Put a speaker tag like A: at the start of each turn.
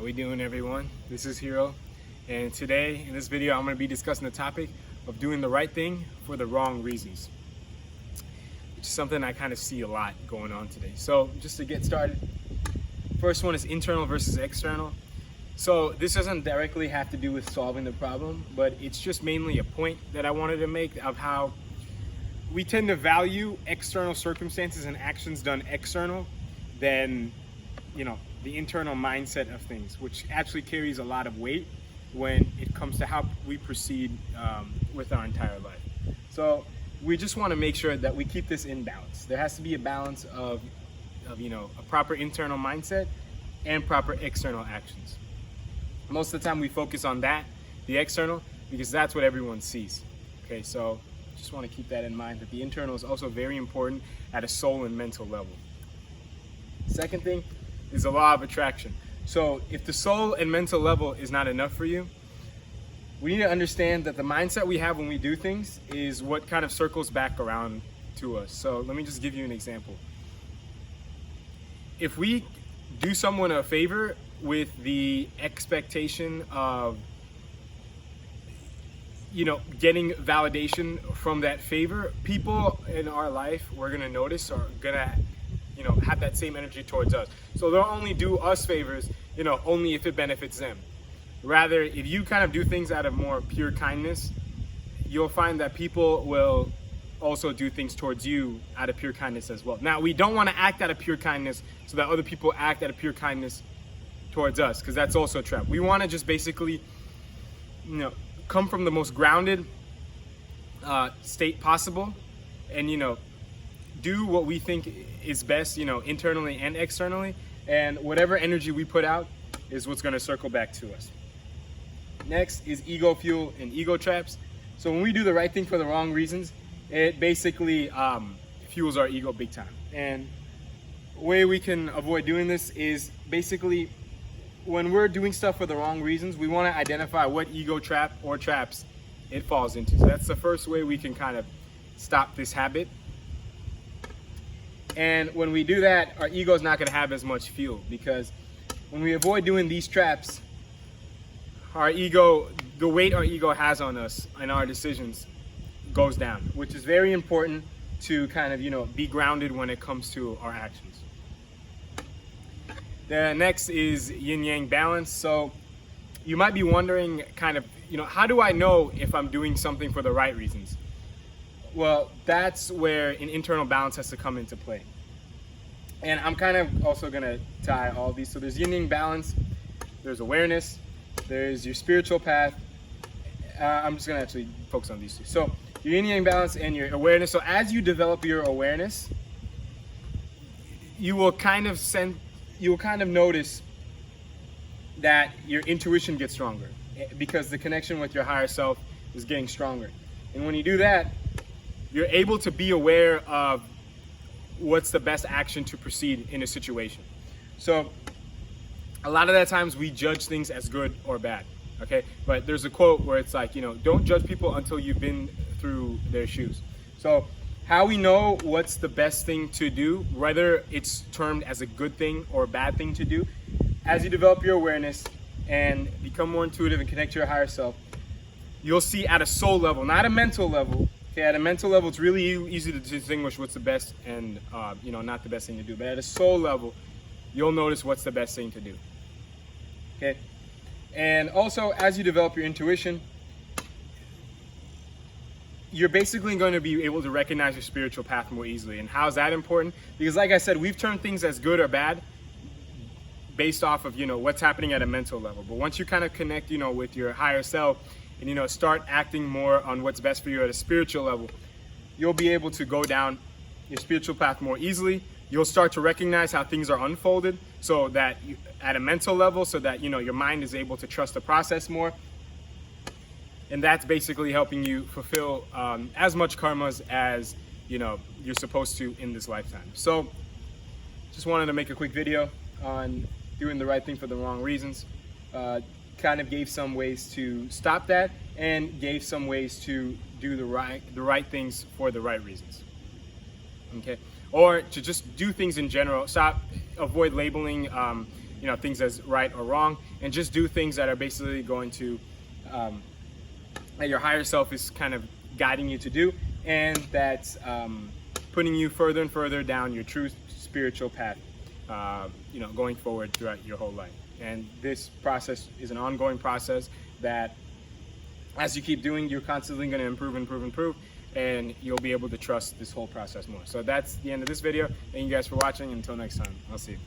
A: we doing, everyone? This is Hero, and today in this video I'm going to be discussing the topic of doing the right thing for the wrong reasons, which is something I kind of see a lot going on today. So just to get started, first one is internal versus external. So this doesn't directly have to do with solving the problem, but it's just mainly a point that I wanted to make of how we tend to value external circumstances and actions done external than, the internal mindset of things, which actually carries a lot of weight when it comes to how we proceed with our entire life. So we just want to make sure that we keep this in balance. There has to be a balance of a proper internal mindset and proper external actions. Most of the time we focus on that, the external, because that's what everyone sees. Okay, so just want to keep that in mind, that the internal is also very important at a soul and mental level. Second thing is the law of attraction. So if the soul and mental level is not enough for you, we need to understand that the mindset we have when we do things is what kind of circles back around to us. So let me just give you an example. If we do someone a favor with the expectation of getting validation from that favor, people in our life we're gonna notice are gonna have that same energy towards us. So they'll only do us favors, only if it benefits them. Rather, if you kind of do things out of more pure kindness, you'll find that people will also do things towards you out of pure kindness as well. Now, we don't want to act out of pure kindness so that other people act out of pure kindness towards us, because that's also a trap. We want to just basically, come from the most grounded state possible, and do what we think is best, internally and externally, and whatever energy we put out is what's going to circle back to us. Next is ego fuel and ego traps. So when we do the right thing for the wrong reasons, it basically fuels our ego big time. And the way we can avoid doing this is basically when we're doing stuff for the wrong reasons, we want to identify what ego trap or traps it falls into. So that's the first way we can kind of stop this habit. And when we do that, our ego is not going to have as much fuel, because when we avoid doing these traps, our ego, the weight our ego has on us and our decisions goes down, which is very important to kind of, be grounded when it comes to our actions. The next is yin-yang balance. So you might be wondering kind of, how do I know if I'm doing something for the right reasons? Well, that's where an internal balance has to come into play. And I'm kind of also going to tie all these. So there's yin-yang balance, there's awareness, there's your spiritual path. I'm just going to actually focus on these two. So your yin-yang balance and your awareness. So as you develop your awareness, you will kind of notice that your intuition gets stronger, because the connection with your higher self is getting stronger. And when you do that, you're able to be aware of what's the best action to proceed in a situation. So a lot of the times we judge things as good or bad, okay? But there's a quote where it's like, don't judge people until you've been through their shoes. So how we know what's the best thing to do, whether it's termed as a good thing or a bad thing to do, as you develop your awareness and become more intuitive and connect to your higher self, you'll see at a soul level, not a mental level. Okay, at a mental level, it's really easy to distinguish what's the best and not the best thing to do. But at a soul level, you'll notice what's the best thing to do. Okay, and also as you develop your intuition, you're basically going to be able to recognize your spiritual path more easily. And how is that important? Because like I said, we've termed things as good or bad based off of what's happening at a mental level. But once you kind of connect with your higher self and start acting more on what's best for you at a spiritual level, you'll be able to go down your spiritual path more easily. You'll start to recognize how things are unfolded, so that at a mental level, so that your mind is able to trust the process more. And that's basically helping you fulfill as much karmas as you're supposed to in this lifetime. So just wanted to make a quick video on doing the right thing for the wrong reasons. Kind of gave some ways to stop that, and gave some ways to do the right things for the right reasons. Okay, or to just do things in general. Avoid labeling things as right or wrong, and just do things that are basically going to that your higher self is kind of guiding you to do, and that's putting you further and further down your true spiritual path, going forward throughout your whole life. And this process is an ongoing process that, as you keep doing, you're constantly going to improve, and you'll be able to trust this whole process more. So that's the end of this video. Thank you guys for watching. Until next time, I'll see you.